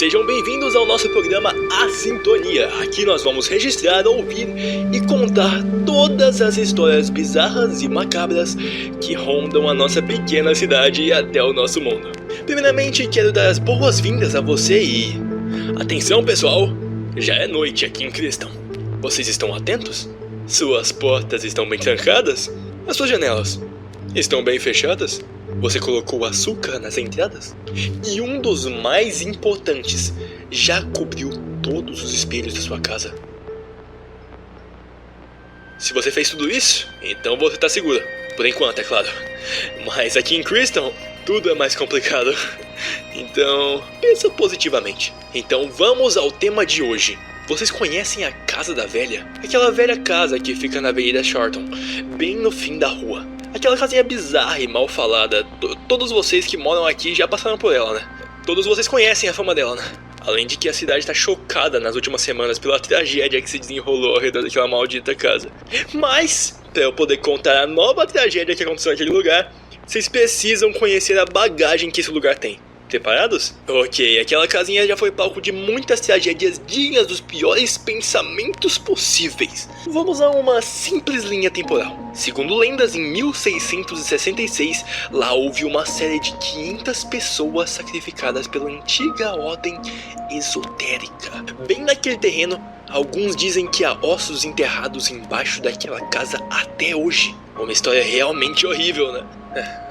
Sejam bem-vindos ao nosso programa A Sintonia. Aqui nós vamos registrar, ouvir e contar todas as histórias bizarras e macabras que rondam a nossa pequena cidade e até o nosso mundo. Primeiramente, quero dar as boas-vindas a você e... Atenção, pessoal! Já é noite aqui em Cristão. Vocês estão atentos? Suas portas estão bem trancadas? As suas janelas estão bem fechadas? Você colocou açúcar nas entradas? E um dos mais importantes, já cobriu todos os espelhos da sua casa? Se você fez tudo isso, então você está segura. Por enquanto, é claro. Mas aqui em Cristão, tudo é mais complicado. Então, pensa positivamente. Então vamos ao tema de hoje. Vocês conhecem a Casa da Velha? Aquela velha casa que fica na Avenida Shorton, bem no fim da rua. Aquela casinha bizarra e mal falada. Todos vocês que moram aqui já passaram por ela, né? Todos vocês conhecem a fama dela, né? Além de que a cidade está chocada nas últimas semanas pela tragédia que se desenrolou ao redor daquela maldita casa. Mas, para eu poder contar a nova tragédia que aconteceu naquele lugar, vocês precisam conhecer a bagagem que esse lugar tem. Preparados? Ok, aquela casinha já foi palco de muitas tragédias dignas dos piores pensamentos possíveis. Vamos a uma simples linha temporal. Segundo lendas, em 1666, lá houve uma série de 500 pessoas sacrificadas pela antiga ordem esotérica. Bem naquele terreno, alguns dizem que há ossos enterrados embaixo daquela casa até hoje. Uma história realmente horrível, né?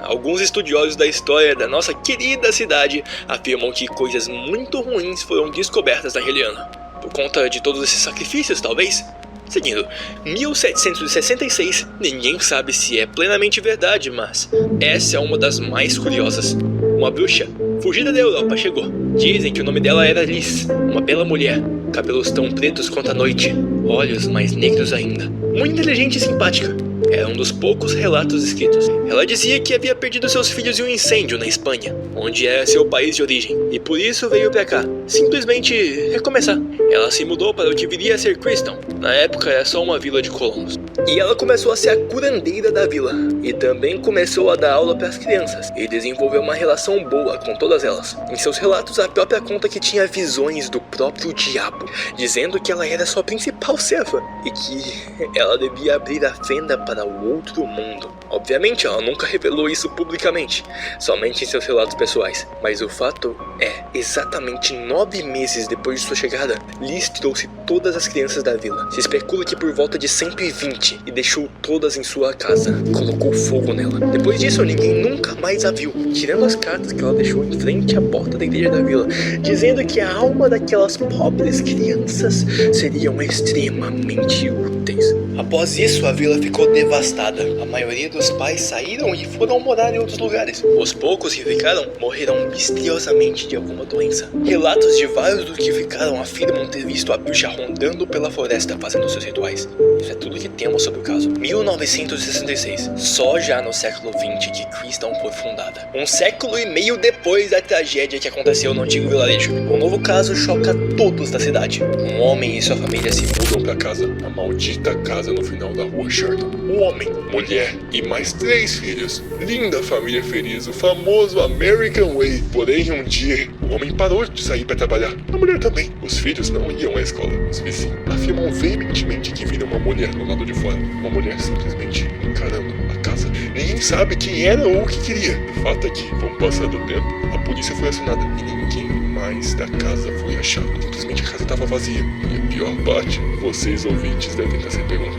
Alguns estudiosos da história da nossa querida cidade afirmam que coisas muito ruins foram descobertas naquele ano. Por conta de todos esses sacrifícios, talvez? Seguindo, 1766, ninguém sabe se é plenamente verdade, mas essa é uma das mais curiosas. Uma bruxa, fugida da Europa, chegou. Dizem que o nome dela era Liz, uma bela mulher, cabelos tão pretos quanto a noite, olhos mais negros ainda. Muito inteligente e simpática. Era um dos poucos relatos escritos. Ela dizia que havia perdido seus filhos em um incêndio na Espanha, onde era seu país de origem, e por isso veio pra cá, simplesmente recomeçar. Ela se mudou para o que viria a ser Cristão. Na época era só uma vila de colonos. E ela começou a ser a curandeira da vila, e também começou a dar aula para as crianças, e desenvolveu uma relação boa com todas elas. Em seus relatos, a própria conta que tinha visões do próprio diabo, dizendo que ela era sua principal serva, e que ela devia abrir a fenda para o outro mundo. Obviamente, ela nunca revelou isso publicamente, somente em seus relatos pessoais. Mas o fato é, exatamente 9 meses depois de sua chegada, Liz trouxe todas as crianças da vila. Se especula que por volta de 120 e deixou todas em sua casa. Colocou fogo nela. Depois disso, ninguém nunca mais a viu, tirando as cartas que ela deixou em frente à porta da igreja da vila, dizendo que a alma daquelas pobres crianças seriam extremamente úteis. Após isso, a vila ficou devastada. A maioria dos pais saíram e foram morar em outros lugares. Os poucos que ficaram morreram misteriosamente de alguma doença. Relatos de vários dos que ficaram afirmam ter visto a bruxa rondando pela floresta fazendo seus rituais. Isso é tudo que temos sobre o caso. 1966, só já no século XX que Cristão foi fundada. Um século e meio depois da tragédia que aconteceu no antigo vilarejo. Um novo caso choca todos da cidade. Um homem e sua família se mudam pra casa, a maldita casa no final da rua Shorton. Um homem, mulher e mais 3 filhos. Linda família feliz, o famoso American Way. Porém, um dia, o homem parou de sair para trabalhar. A mulher também. Os filhos não iam à escola. Os vizinhos afirmam veementemente que viram uma mulher do lado de fora. Uma mulher simplesmente encarando a casa. Ninguém sabe quem era ou o que queria. O fato é que, com o passar do tempo, a polícia foi acionada e ninguém mais da casa foi achado. Simplesmente a casa estava vazia. E a pior parte, vocês ouvintes devem estar se perguntando.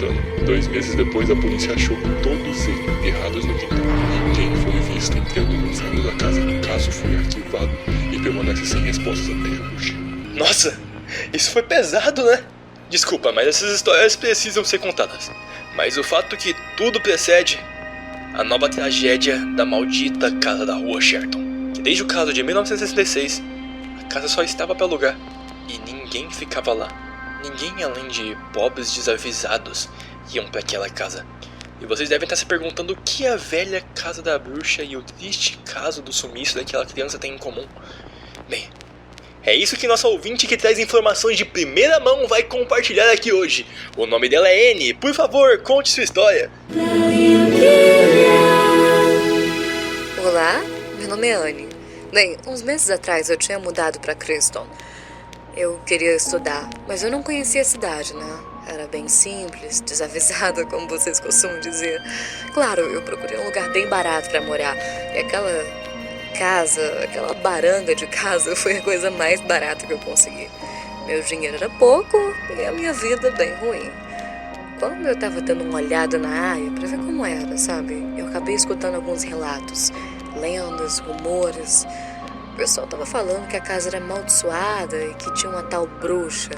2 meses depois, a polícia achou todos eles enterrados no quintal. Ninguém foi visto entrando ou saindo da casa. O caso foi arquivado e permanece sem respostas até hoje. Nossa, isso foi pesado, né? Desculpa, mas essas histórias precisam ser contadas. Mas o fato que tudo precede a nova tragédia da maldita casa da rua Shorton. Que desde o caso de 1966, a casa só estava para alugar e ninguém ficava lá. Ninguém além de pobres desavisados iam para aquela casa. E vocês devem estar se perguntando o que a velha casa da bruxa e o triste caso do sumiço daquela criança têm em comum. Bem, é isso que nossa ouvinte que traz informações de primeira mão vai compartilhar aqui hoje. O nome dela é Anne. Por favor, conte sua história. Olá, meu nome é Anne. Bem, uns meses atrás eu tinha mudado para Criston. Eu queria estudar, mas eu não conhecia a cidade, né? Era bem simples, desavisada, como vocês costumam dizer. Claro, eu procurei um lugar bem barato para morar. E aquela baranga de casa foi a coisa mais barata que eu consegui. Meu dinheiro era pouco e a minha vida bem ruim. Quando eu tava dando uma olhada na área pra ver como era, sabe? Eu acabei escutando alguns relatos, lendas, rumores. O pessoal tava falando que a casa era amaldiçoada e que tinha uma tal bruxa.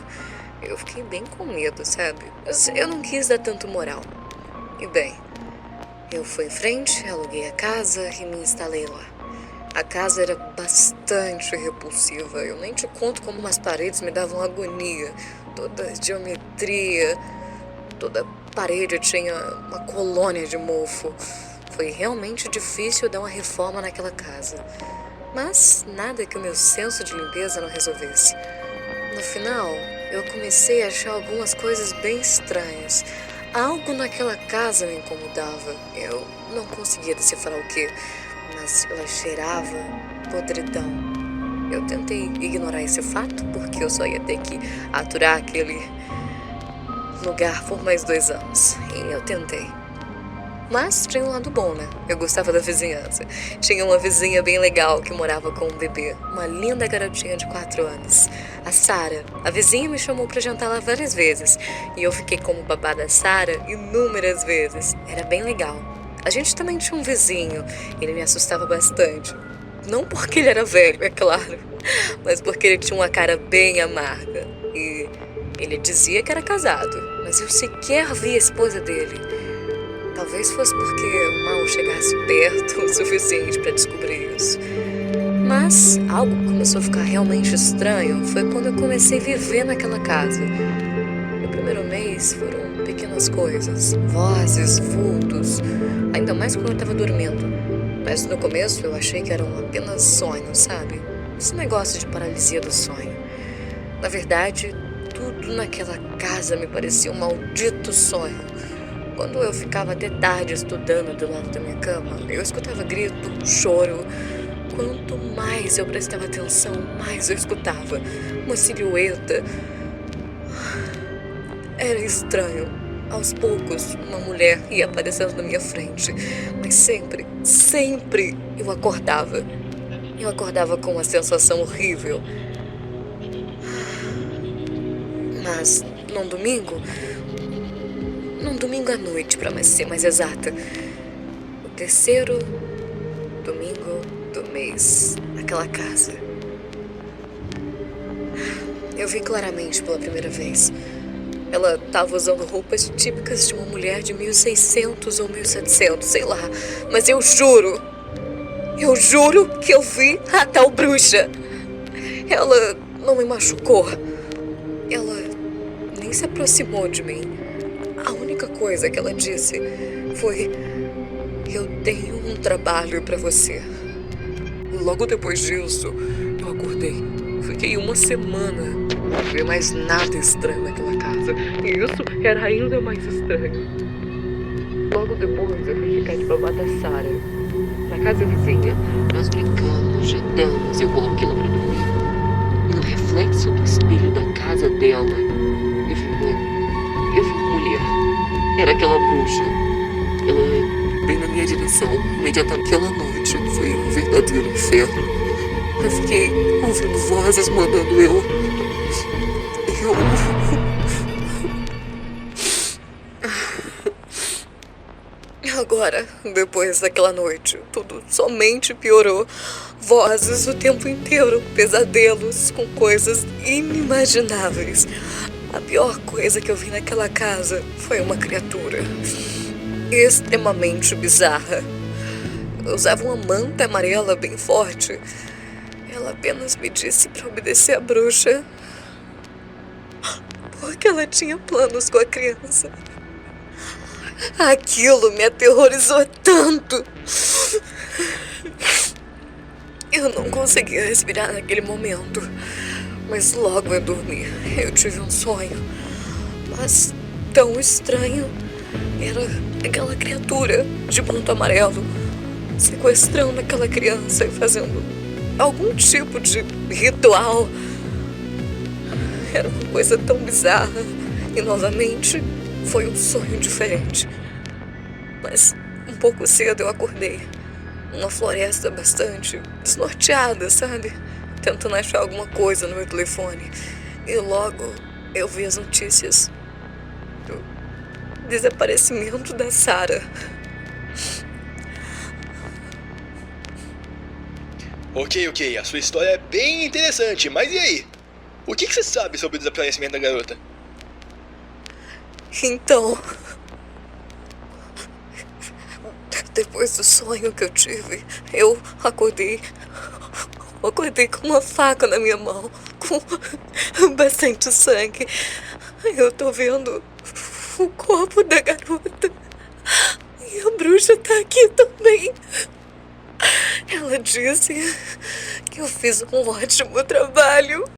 Eu fiquei bem com medo, sabe? Mas eu não quis dar tanto moral. E bem, eu fui em frente, aluguei a casa e me instalei lá. A casa era bastante repulsiva. Eu nem te conto como umas paredes me davam agonia. Toda geometria, toda parede tinha uma colônia de mofo. Foi realmente difícil dar uma reforma naquela casa. Mas nada que o meu senso de limpeza não resolvesse. No final, eu comecei a achar algumas coisas bem estranhas. Algo naquela casa me incomodava. Eu não conseguia decifrar o que, mas ela cheirava podridão. Eu tentei ignorar esse fato, porque eu só ia ter que aturar aquele lugar por mais 2 anos. E eu tentei. Mas tinha um lado bom, né? Eu gostava da vizinhança. Tinha uma vizinha bem legal que morava com um bebê. Uma linda garotinha de 4 anos. A Sara. A vizinha me chamou pra jantar lá várias vezes. E eu fiquei como babá da Sara inúmeras vezes. Era bem legal. A gente também tinha um vizinho. Ele me assustava bastante. Não porque ele era velho, é claro. Mas porque ele tinha uma cara bem amarga. E ele dizia que era casado. Mas eu sequer via a esposa dele. Talvez fosse porque o mal chegasse perto o suficiente para descobrir isso. Mas algo que começou a ficar realmente estranho foi quando eu comecei a viver naquela casa. No primeiro mês foram pequenas coisas, vozes, vultos, ainda mais quando eu estava dormindo. Mas no começo eu achei que eram apenas sonhos, sabe? Esse negócio de paralisia do sonho. Na verdade, tudo naquela casa me parecia um maldito sonho. Quando eu ficava até tarde estudando do lado da minha cama, eu escutava grito, choro. Quanto mais eu prestava atenção, mais eu escutava. Uma silhueta. Era estranho. Aos poucos, uma mulher ia aparecendo na minha frente. Mas sempre eu acordava. Eu acordava com uma sensação horrível. Mas, num domingo à noite, para ser mais exata. O 3º domingo do mês, naquela casa. Eu vi claramente pela primeira vez. Ela estava usando roupas típicas de uma mulher de 1600 ou 1700, sei lá. Mas eu juro que eu vi a tal bruxa. Ela não me machucou. Ela nem se aproximou de mim. A única coisa que ela disse foi: eu tenho um trabalho pra você. Logo depois disso, eu acordei. Fiquei uma semana. Não vi mais nada estranho naquela casa. E isso era ainda mais estranho. Logo depois, eu fui ficar de babá da Sara. Na casa vizinha, nós brincamos, jantamos, eu coloquei ela pra dormir. E no reflexo do espelho da casa dela, eu vi uma mulher. Era aquela bruxa. Ela veio na minha direção imediatamente. Aquela noite foi um verdadeiro inferno. Eu fiquei ouvindo vozes mandando eu. Agora, depois daquela noite, tudo somente piorou. Vozes o tempo inteiro, pesadelos com coisas inimagináveis. A pior coisa que eu vi naquela casa foi uma criatura extremamente bizarra. Eu usava uma manta amarela bem forte. Ela apenas me disse para obedecer à bruxa, porque ela tinha planos com a criança. Aquilo me aterrorizou tanto. Eu não conseguia respirar naquele momento. Mas logo eu dormi. Eu tive um sonho. Mas tão estranho. Era aquela criatura de manto amarelo sequestrando aquela criança e fazendo algum tipo de ritual. Era uma coisa tão bizarra. E novamente foi um sonho diferente. Mas um pouco cedo eu acordei. Uma floresta bastante desnorteada, sabe? Tentando achar alguma coisa no meu telefone. E logo eu vi as notícias do desaparecimento da Sarah. Ok, a sua história é bem interessante, mas e aí? O que você sabe sobre o desaparecimento da garota? Então, depois do sonho que eu tive, eu acordei com uma faca na minha mão, com bastante sangue. Eu tô vendo o corpo da garota. E a bruxa tá aqui também. Ela disse que eu fiz um ótimo trabalho.